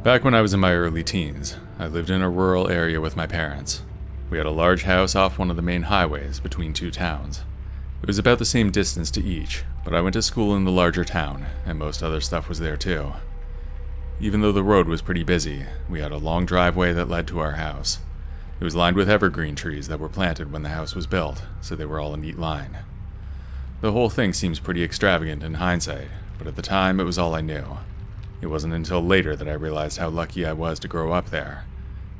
Back when I was in my early teens, I lived in a rural area with my parents. We had a large house off one of the main highways between two towns. It was about the same distance to each, but I went to school in the larger town, and most other stuff was there too. Even though the road was pretty busy, we had a long driveway that led to our house. It was lined with evergreen trees that were planted when the house was built, so they were all a neat line. The whole thing seems pretty extravagant in hindsight, but at the time it was all I knew. It wasn't until later that I realized how lucky I was to grow up there.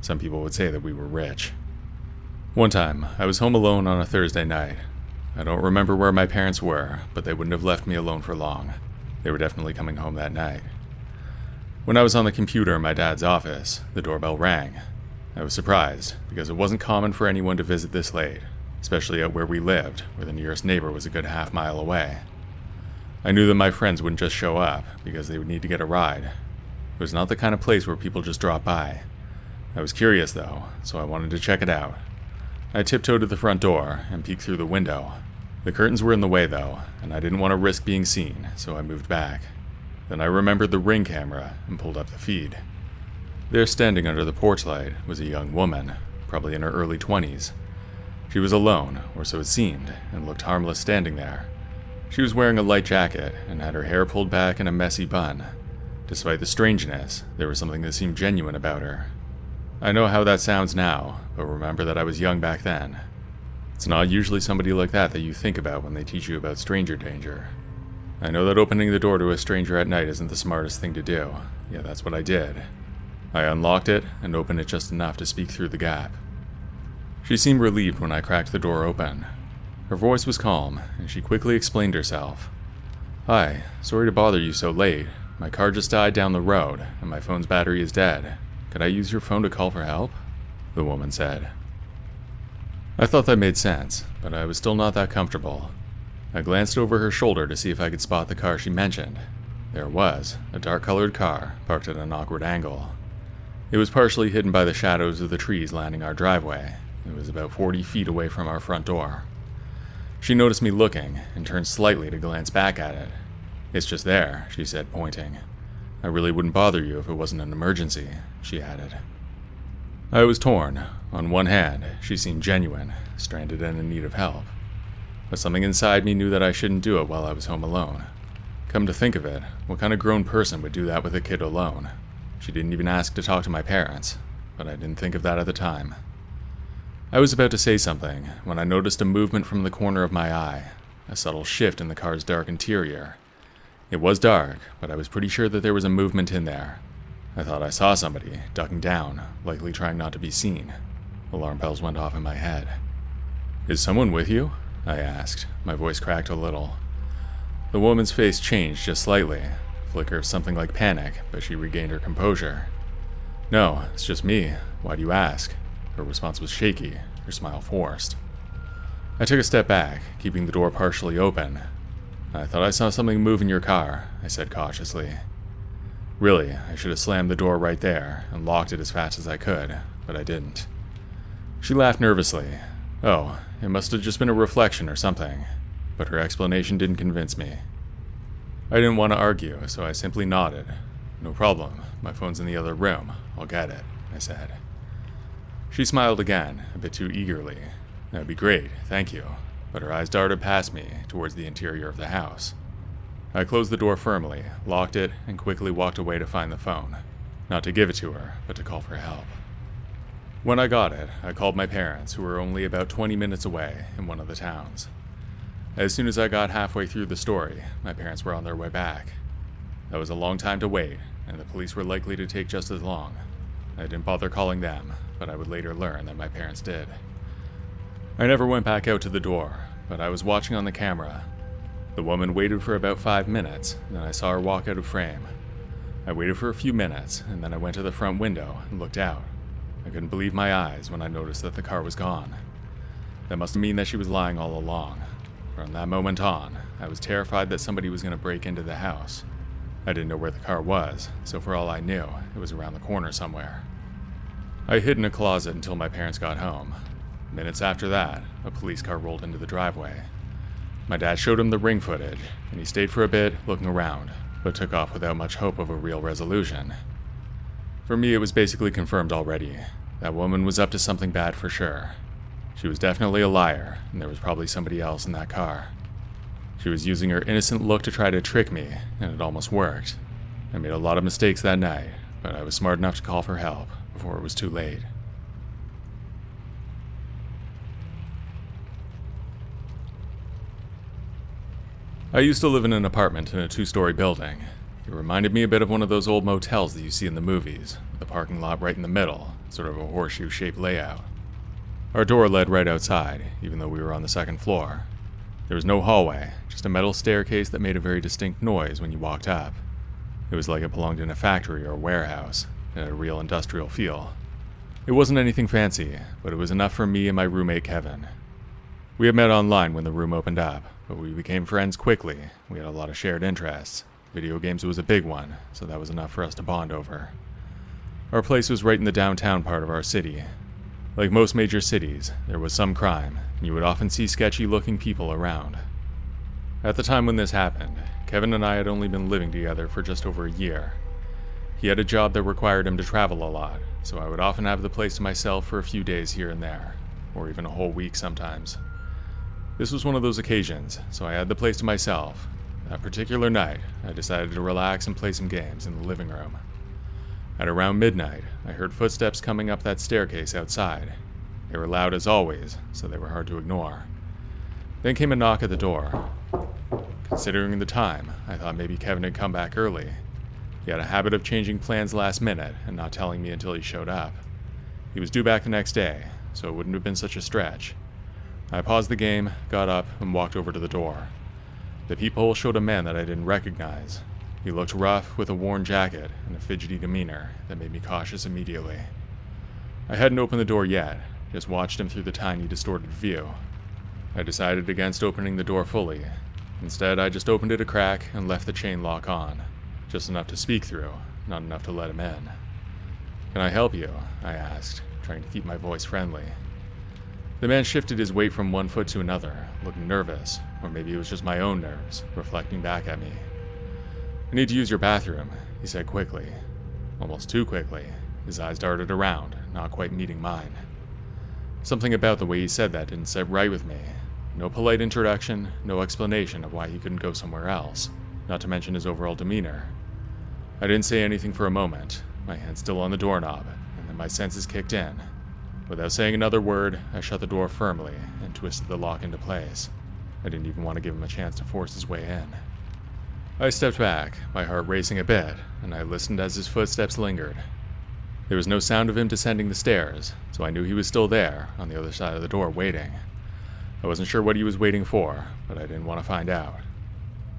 Some people would say that we were rich. One time, I was home alone on a Thursday night. I don't remember where my parents were, but they wouldn't have left me alone for long. They were definitely coming home that night. When I was on the computer in my dad's office, the doorbell rang. I was surprised, because it wasn't common for anyone to visit this late, especially out where we lived, where the nearest neighbor was a good half-mile away. I knew that my friends wouldn't just show up, because they would need to get a ride. It was not the kind of place where people just drop by. I was curious, though, so I wanted to check it out. I tiptoed to the front door and peeked through the window. The curtains were in the way, though, and I didn't want to risk being seen, so I moved back. Then I remembered the Ring camera and pulled up the feed. There, standing under the porch light, was a young woman, probably in her early 20s. She was alone, or so it seemed, and looked harmless standing there. She was wearing a light jacket and had her hair pulled back in a messy bun. Despite the strangeness, there was something that seemed genuine about her. I know how that sounds now, but remember that I was young back then. It's not usually somebody like that you think about when they teach you about stranger danger. I know that opening the door to a stranger at night isn't the smartest thing to do, yet that's what I did. I unlocked it and opened it just enough to speak through the gap. She seemed relieved when I cracked the door open. Her voice was calm, and she quickly explained herself. "Hi, sorry to bother you so late. My car just died down the road, and my phone's battery is dead. Could I use your phone to call for help?" the woman said. I thought that made sense, but I was still not that comfortable. I glanced over her shoulder to see if I could spot the car she mentioned. There it was, a dark-colored car, parked at an awkward angle. It was partially hidden by the shadows of the trees lining our driveway. It was about 40 feet away from our front door. She noticed me looking, and turned slightly to glance back at it. "It's just there," she said, pointing. "I really wouldn't bother you if it wasn't an emergency," she added. I was torn. On one hand, she seemed genuine, stranded and in need of help. But something inside me knew that I shouldn't do it while I was home alone. Come to think of it, what kind of grown person would do that with a kid alone? She didn't even ask to talk to my parents, but I didn't think of that at the time. I was about to say something when I noticed a movement from the corner of my eye, a subtle shift in the car's dark interior. It was dark, but I was pretty sure that there was a movement in there. I thought I saw somebody, ducking down, likely trying not to be seen. Alarm bells went off in my head. "Is someone with you?" I asked. My voice cracked a little. The woman's face changed just slightly, a flicker of something like panic, but she regained her composure. "No, it's just me. Why do you ask?" Her response was shaky, her smile forced. I took a step back, keeping the door partially open. "I thought I saw something move in your car," I said cautiously. Really, I should have slammed the door right there and locked it as fast as I could, but I didn't. She laughed nervously. Oh, it must have just been a reflection or something, but her explanation didn't convince me. I didn't want to argue, so I simply nodded. "No problem, my phone's in the other room, I'll get it," I said. She smiled again, a bit too eagerly. "That'd be great, thank you," but her eyes darted past me, towards the interior of the house. I closed the door firmly, locked it, and quickly walked away to find the phone. Not to give it to her, but to call for help. When I got it, I called my parents, who were only about 20 minutes away in one of the towns. As soon as I got halfway through the story, my parents were on their way back. That was a long time to wait, and the police were likely to take just as long. I didn't bother calling them, but I would later learn that my parents did. I never went back out to the door, but I was watching on the camera. The woman waited for about 5 minutes, and then I saw her walk out of frame. I waited for a few minutes, and then I went to the front window and looked out. I couldn't believe my eyes when I noticed that the car was gone. That must mean that she was lying all along. From that moment on, I was terrified that somebody was going to break into the house. I didn't know where the car was, so for all I knew, it was around the corner somewhere. I hid in a closet until my parents got home. Minutes after that, a police car rolled into the driveway. My dad showed him the Ring footage, and he stayed for a bit, looking around, but took off without much hope of a real resolution. For me, it was basically confirmed already. That woman was up to something bad for sure. She was definitely a liar, and there was probably somebody else in that car. She was using her innocent look to try to trick me, and it almost worked. I made a lot of mistakes that night, but I was smart enough to call for help before it was too late. I used to live in an apartment in a 2-story building. It reminded me a bit of one of those old motels that you see in the movies, with the parking lot right in the middle, sort of a horseshoe-shaped layout. Our door led right outside, even though we were on the 2nd floor. There was no hallway, just a metal staircase that made a very distinct noise when you walked up. It was like it belonged in a factory or a warehouse, and had a real industrial feel. It wasn't anything fancy, but it was enough for me and my roommate Kevin. We had met online when the room opened up, but we became friends quickly. We had a lot of shared interests. Video games was a big one, so that was enough for us to bond over. Our place was right in the downtown part of our city. Like most major cities, there was some crime, and you would often see sketchy-looking people around. At the time when this happened, Kevin and I had only been living together for just over a year. He had a job that required him to travel a lot, so I would often have the place to myself for a few days here and there, or even a whole week sometimes. This was one of those occasions, so I had the place to myself. That particular night, I decided to relax and play some games in the living room. At around midnight, I heard footsteps coming up that staircase outside. They were loud as always, so they were hard to ignore. Then came a knock at the door. Considering the time, I thought maybe Kevin had come back early. He had a habit of changing plans last minute and not telling me until he showed up. He was due back the next day, so it wouldn't have been such a stretch. I paused the game, got up, and walked over to the door. The peephole showed a man that I didn't recognize. He looked rough, with a worn jacket and a fidgety demeanor that made me cautious immediately. I hadn't opened the door yet, just watched him through the tiny, distorted view. I decided against opening the door fully. Instead, I just opened it a crack and left the chain lock on, just enough to speak through, not enough to let him in. "Can I help you?" I asked, trying to keep my voice friendly. The man shifted his weight from one foot to another, looking nervous, or maybe it was just my own nerves, reflecting back at me. "I need to use your bathroom," he said quickly. Almost too quickly. His eyes darted around, not quite meeting mine. Something about the way he said that didn't sit right with me. No polite introduction, no explanation of why he couldn't go somewhere else, not to mention his overall demeanor. I didn't say anything for a moment, my hand still on the doorknob, and then my senses kicked in. Without saying another word, I shut the door firmly and twisted the lock into place. I didn't even want to give him a chance to force his way in. I stepped back, my heart racing a bit, and I listened as his footsteps lingered. There was no sound of him descending the stairs, so I knew he was still there, on the other side of the door, waiting. I wasn't sure what he was waiting for, but I didn't want to find out.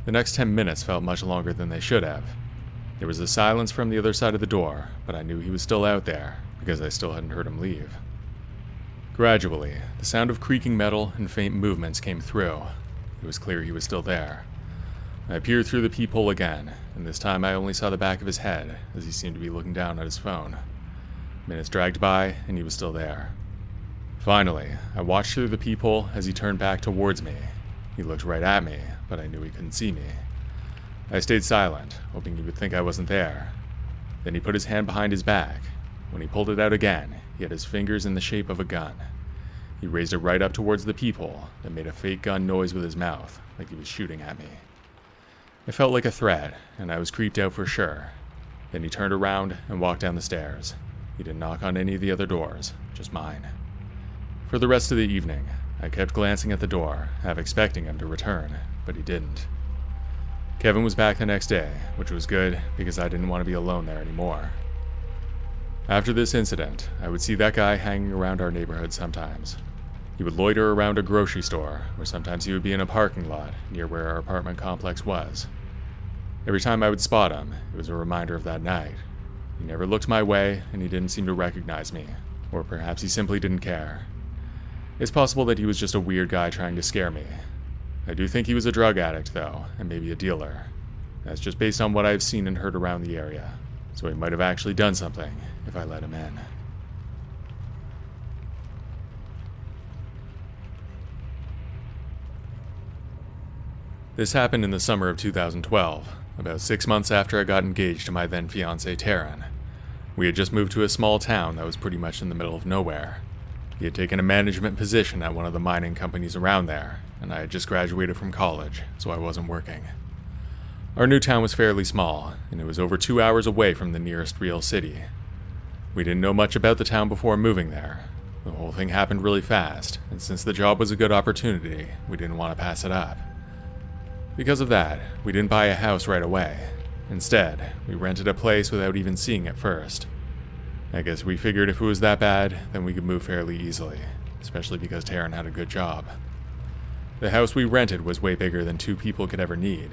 The next 10 minutes felt much longer than they should have. There was a silence from the other side of the door, but I knew he was still out there, because I still hadn't heard him leave. Gradually, the sound of creaking metal and faint movements came through. It was clear he was still there. I peered through the peephole again, and this time I only saw the back of his head, as he seemed to be looking down at his phone. Minutes dragged by, and he was still there. Finally, I watched through the peephole as he turned back towards me. He looked right at me, but I knew he couldn't see me. I stayed silent, hoping he would think I wasn't there. Then he put his hand behind his back. When he pulled it out again, he had his fingers in the shape of a gun. He raised it right up towards the peephole and made a fake gun noise with his mouth, like he was shooting at me. It felt like a threat, and I was creeped out for sure. Then he turned around and walked down the stairs. He didn't knock on any of the other doors, just mine. For the rest of the evening, I kept glancing at the door, half expecting him to return, but he didn't. Kevin was back the next day, which was good because I didn't want to be alone there anymore. After this incident, I would see that guy hanging around our neighborhood sometimes. He would loiter around a grocery store, or sometimes he would be in a parking lot near where our apartment complex was. Every time I would spot him, it was a reminder of that night. He never looked my way, and he didn't seem to recognize me, or perhaps he simply didn't care. It's possible that he was just a weird guy trying to scare me. I do think he was a drug addict, though, and maybe a dealer. That's just based on what I've seen and heard around the area, so he might have actually done something if I let him in. This happened in the summer of 2012, about 6 months after I got engaged to my then fiancée Taryn. We had just moved to a small town that was pretty much in the middle of nowhere. He had taken a management position at one of the mining companies around there, and I had just graduated from college, so I wasn't working. Our new town was fairly small, and it was over 2 hours away from the nearest real city. We didn't know much about the town before moving there. The whole thing happened really fast, and since the job was a good opportunity, we didn't want to pass it up. Because of that, we didn't buy a house right away. Instead, we rented a place without even seeing it first. I guess we figured if it was that bad, then we could move fairly easily, especially because Taryn had a good job. The house we rented was way bigger than 2 people could ever need.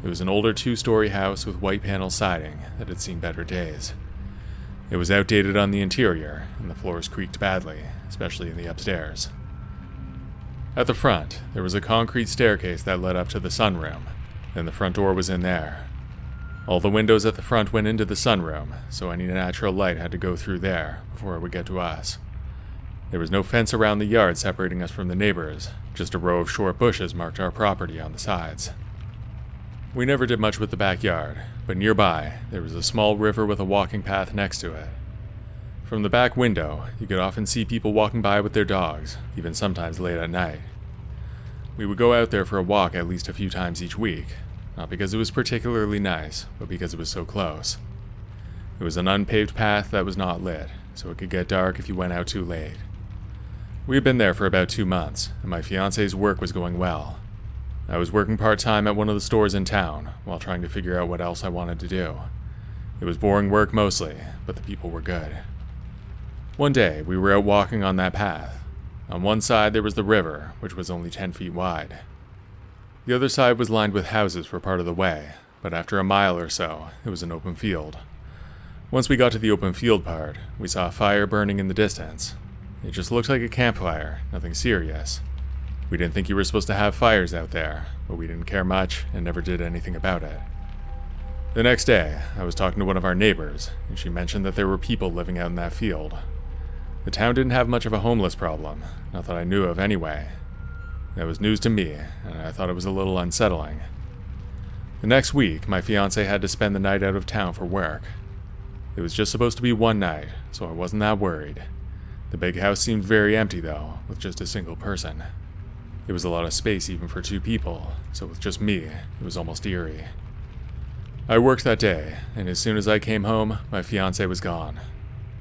It was an older 2-story house with white panel siding that had seen better days. It was outdated on the interior, and the floors creaked badly, especially in the upstairs. At the front, there was a concrete staircase that led up to the sunroom, and the front door was in there. All the windows at the front went into the sunroom, so any natural light had to go through there before it would get to us. There was no fence around the yard separating us from the neighbors, just a row of short bushes marked our property on the sides. We never did much with the backyard, but nearby, there was a small river with a walking path next to it. From the back window, you could often see people walking by with their dogs, even sometimes late at night. We would go out there for a walk at least a few times each week, not because it was particularly nice, but because it was so close. It was an unpaved path that was not lit, so it could get dark if you went out too late. We had been there for about 2 months, and my fiance's work was going well. I was working part-time at one of the stores in town, while trying to figure out what else I wanted to do. It was boring work mostly, but the people were good. One day, we were out walking on that path. On one side there was the river, which was only 10 feet wide. The other side was lined with houses for part of the way, but after a mile or so, it was an open field. Once we got to the open field part, we saw a fire burning in the distance. It just looked like a campfire, nothing serious. We didn't think you were supposed to have fires out there, but we didn't care much and never did anything about it. The next day, I was talking to one of our neighbors, and she mentioned that there were people living out in that field. The town didn't have much of a homeless problem, not that I knew of anyway. That was news to me, and I thought it was a little unsettling. The next week, my fiancé had to spend the night out of town for work. It was just supposed to be one night, so I wasn't that worried. The big house seemed very empty though, with just a single person. It was a lot of space even for 2 people, so with just me, it was almost eerie. I worked that day, and as soon as I came home, my fiancé was gone.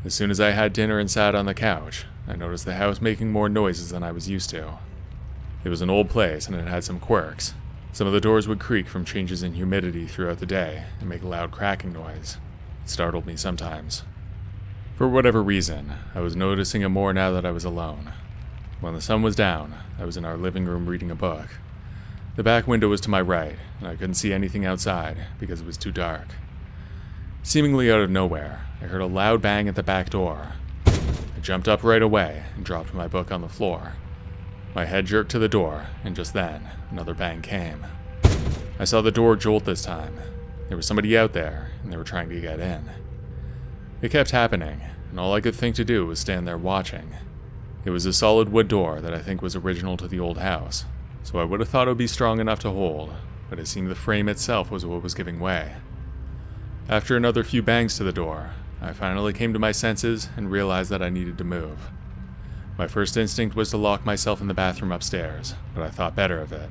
As soon as I had dinner and sat on the couch, I noticed the house making more noises than I was used to. It was an old place and it had some quirks. Some of the doors would creak from changes in humidity throughout the day and make a loud cracking noise. It startled me sometimes. For whatever reason, I was noticing it more now that I was alone. When the sun was down, I was in our living room reading a book. The back window was to my right, and I couldn't see anything outside because it was too dark. Seemingly out of nowhere, I heard a loud bang at the back door. I jumped up right away and dropped my book on the floor. My head jerked to the door, and just then, another bang came. I saw the door jolt this time. There was somebody out there, and they were trying to get in. It kept happening, and all I could think to do was stand there watching. It was a solid wood door that I think was original to the old house, so I would have thought it would be strong enough to hold, but it seemed the frame itself was what was giving way. After another few bangs to the door, I finally came to my senses and realized that I needed to move. My first instinct was to lock myself in the bathroom upstairs, but I thought better of it.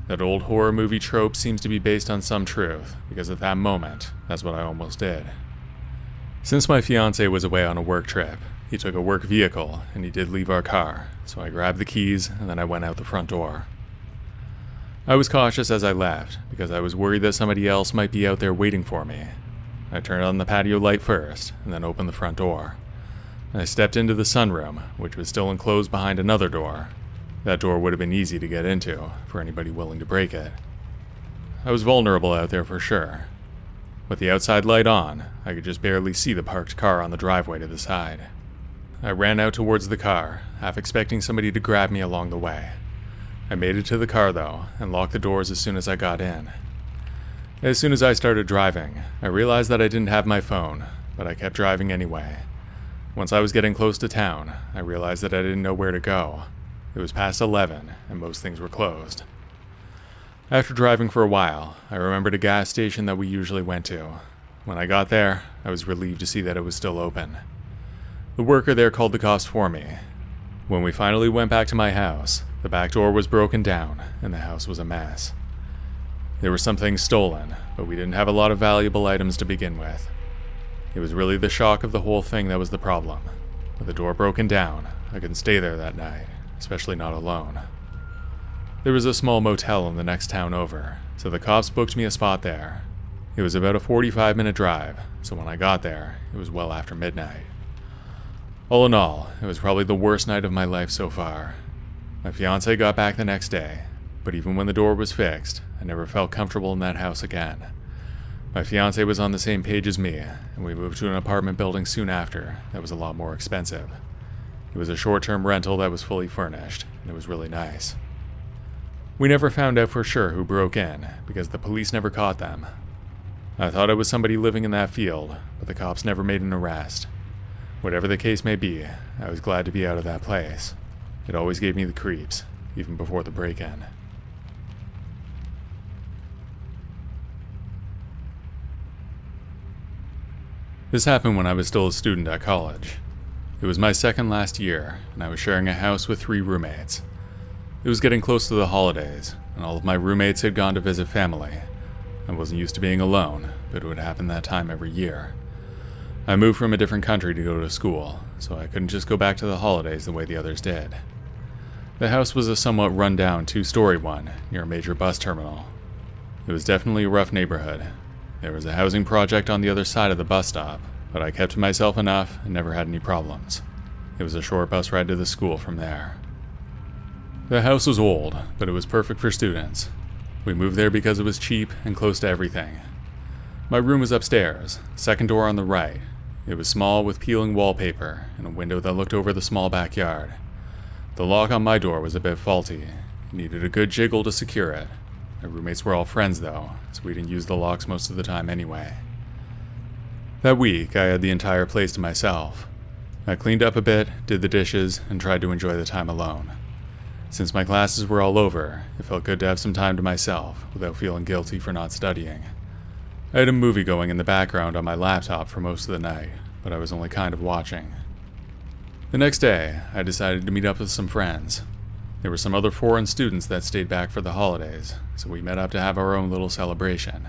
That old horror movie trope seems to be based on some truth, because at that moment, that's what I almost did. Since my fiancé was away on a work trip, he took a work vehicle, and he did leave our car, so I grabbed the keys, and then I went out the front door. I was cautious as I left, because I was worried that somebody else might be out there waiting for me. I turned on the patio light first, and then opened the front door. I stepped into the sunroom, which was still enclosed behind another door. That door would have been easy to get into, for anybody willing to break it. I was vulnerable out there for sure. With the outside light on, I could just barely see the parked car on the driveway to the side. I ran out towards the car, half expecting somebody to grab me along the way. I made it to the car though, and locked the doors as soon as I got in. As soon as I started driving, I realized that I didn't have my phone, but I kept driving anyway. Once I was getting close to town, I realized that I didn't know where to go. It was past 11, and most things were closed. After driving for a while, I remembered a gas station that we usually went to. When I got there, I was relieved to see that it was still open. The worker there called the cops for me. When we finally went back to my house, the back door was broken down and the house was a mess. There were some things stolen, but we didn't have a lot of valuable items to begin with. It was really the shock of the whole thing that was the problem. With the door broken down, I couldn't stay there that night, especially not alone. There was a small motel in the next town over, so the cops booked me a spot there. It was about a 45-minute drive, so when I got there, it was well after midnight. All in all, it was probably the worst night of my life so far. My fiancé got back the next day, but even when the door was fixed, I never felt comfortable in that house again. My fiancé was on the same page as me, and we moved to an apartment building soon after that was a lot more expensive. It was a short-term rental that was fully furnished, and it was really nice. We never found out for sure who broke in, because the police never caught them. I thought it was somebody living in that field, but the cops never made an arrest. Whatever the case may be, I was glad to be out of that place. It always gave me the creeps, even before the break-in. This happened when I was still a student at college. It was my second last year, and I was sharing a house with 3 roommates. It was getting close to the holidays, and all of my roommates had gone to visit family. I wasn't used to being alone, but it would happen that time every year. I moved from a different country to go to school, so I couldn't just go back to the holidays the way the others did. The house was a somewhat run-down 2-story one near a major bus terminal. It was definitely a rough neighborhood. There was a housing project on the other side of the bus stop, but I kept to myself enough and never had any problems. It was a short bus ride to the school from there. The house was old, but it was perfect for students. We moved there because it was cheap and close to everything. My room was upstairs, second door on the right. It was small with peeling wallpaper and a window that looked over the small backyard. The lock on my door was a bit faulty. It needed a good jiggle to secure it. My roommates were all friends though, so we didn't use the locks most of the time anyway. That week, I had the entire place to myself. I cleaned up a bit, did the dishes, and tried to enjoy the time alone. Since my classes were all over, it felt good to have some time to myself without feeling guilty for not studying. I had a movie going in the background on my laptop for most of the night, but I was only kind of watching. The next day, I decided to meet up with some friends. There were some other foreign students that stayed back for the holidays, so we met up to have our own little celebration.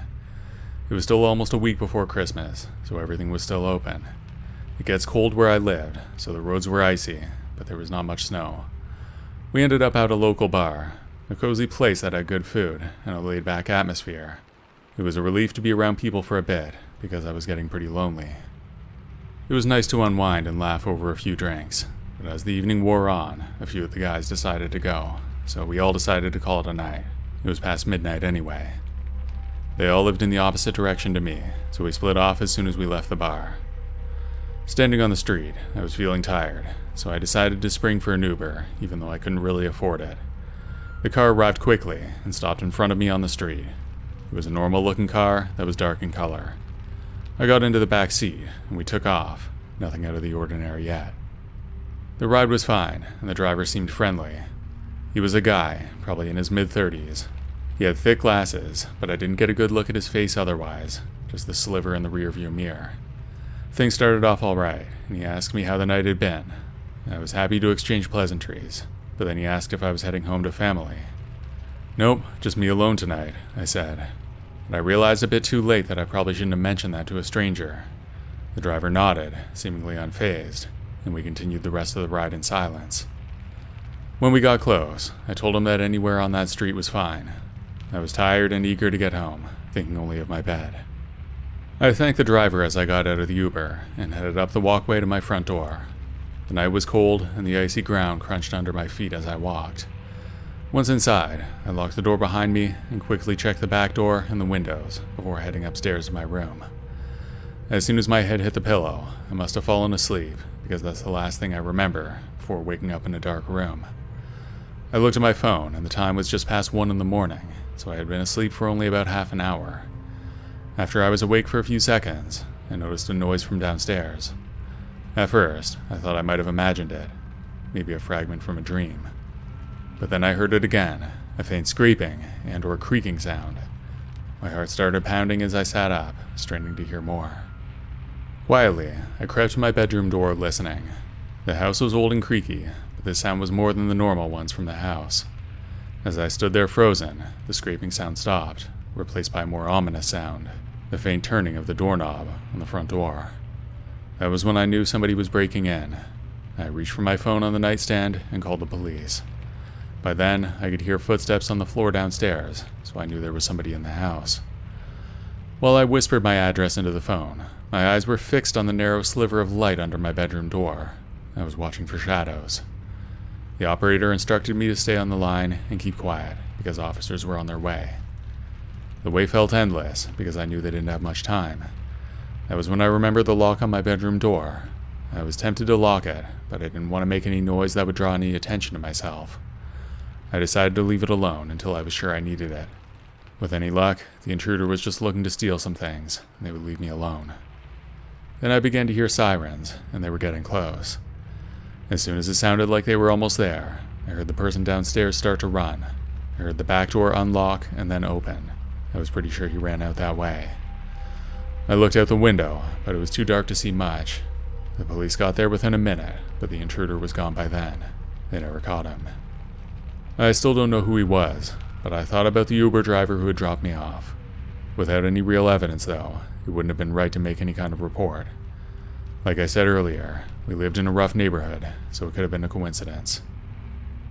It was still almost a week before Christmas, so everything was still open. It gets cold where I lived, so the roads were icy, but there was not much snow. We ended up at a local bar, a cozy place that had good food and a laid-back atmosphere. It was a relief to be around people for a bit, because I was getting pretty lonely. It was nice to unwind and laugh over a few drinks, but as the evening wore on, a few of the guys decided to go, so we all decided to call it a night. It was past midnight anyway. They all lived in the opposite direction to me, so we split off as soon as we left the bar. Standing on the street, I was feeling tired, so I decided to spring for an Uber, even though I couldn't really afford it. The car arrived quickly and stopped in front of me on the street. It was a normal-looking car that was dark in color. I got into the back seat, and we took off, nothing out of the ordinary yet. The ride was fine, and the driver seemed friendly. He was a guy, probably in his mid-30s. He had thick glasses, but I didn't get a good look at his face otherwise, just the sliver in the rearview mirror. Things started off all right, and he asked me how the night had been. I was happy to exchange pleasantries, but then he asked if I was heading home to family. "Nope, just me alone tonight," I said. But I realized a bit too late that I probably shouldn't have mentioned that to a stranger. The driver nodded, seemingly unfazed, and we continued the rest of the ride in silence. When we got close, I told him that anywhere on that street was fine. I was tired and eager to get home, thinking only of my bed. I thanked the driver as I got out of the Uber and headed up the walkway to my front door. The night was cold and the icy ground crunched under my feet as I walked. Once inside, I locked the door behind me and quickly checked the back door and the windows before heading upstairs to my room. As soon as my head hit the pillow, I must have fallen asleep because that's the last thing I remember before waking up in a dark room. I looked at my phone and the time was just past 1 in the morning, so I had been asleep for only about half an hour. After I was awake for a few seconds, I noticed a noise from downstairs. At first, I thought I might have imagined it, maybe a fragment from a dream. But then I heard it again, a faint scraping and/or creaking sound. My heart started pounding as I sat up, straining to hear more. Quietly, I crept to my bedroom door listening. The house was old and creaky, but the sound was more than the normal ones from the house. As I stood there frozen, the scraping sound stopped, replaced by a more ominous sound, the faint turning of the doorknob on the front door. That was when I knew somebody was breaking in. I reached for my phone on the nightstand and called the police. By then, I could hear footsteps on the floor downstairs, so I knew there was somebody in the house. While I whispered my address into the phone, my eyes were fixed on the narrow sliver of light under my bedroom door. I was watching for shadows. The operator instructed me to stay on the line and keep quiet, because officers were on their way. The wait felt endless, because I knew they didn't have much time. That was when I remembered the lock on my bedroom door. I was tempted to lock it, but I didn't want to make any noise that would draw any attention to myself. I decided to leave it alone until I was sure I needed it. With any luck, the intruder was just looking to steal some things, and they would leave me alone. Then I began to hear sirens, and they were getting close. As soon as it sounded like they were almost there, I heard the person downstairs start to run. I heard the back door unlock and then open. I was pretty sure he ran out that way. I looked out the window, but it was too dark to see much. The police got there within a minute, but the intruder was gone by then. They never caught him. I still don't know who he was, but I thought about the Uber driver who had dropped me off. Without any real evidence, though, it wouldn't have been right to make any kind of report. Like I said earlier, we lived in a rough neighborhood, so it could have been a coincidence.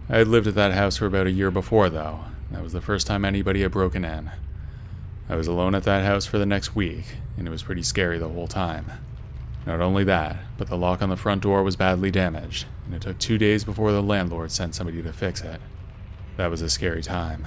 I had lived at that house for about a year before, though. That was the first time anybody had broken in. I was alone at that house for the next week, and it was pretty scary the whole time. Not only that, but the lock on the front door was badly damaged, and it took 2 days before the landlord sent somebody to fix it. That was a scary time.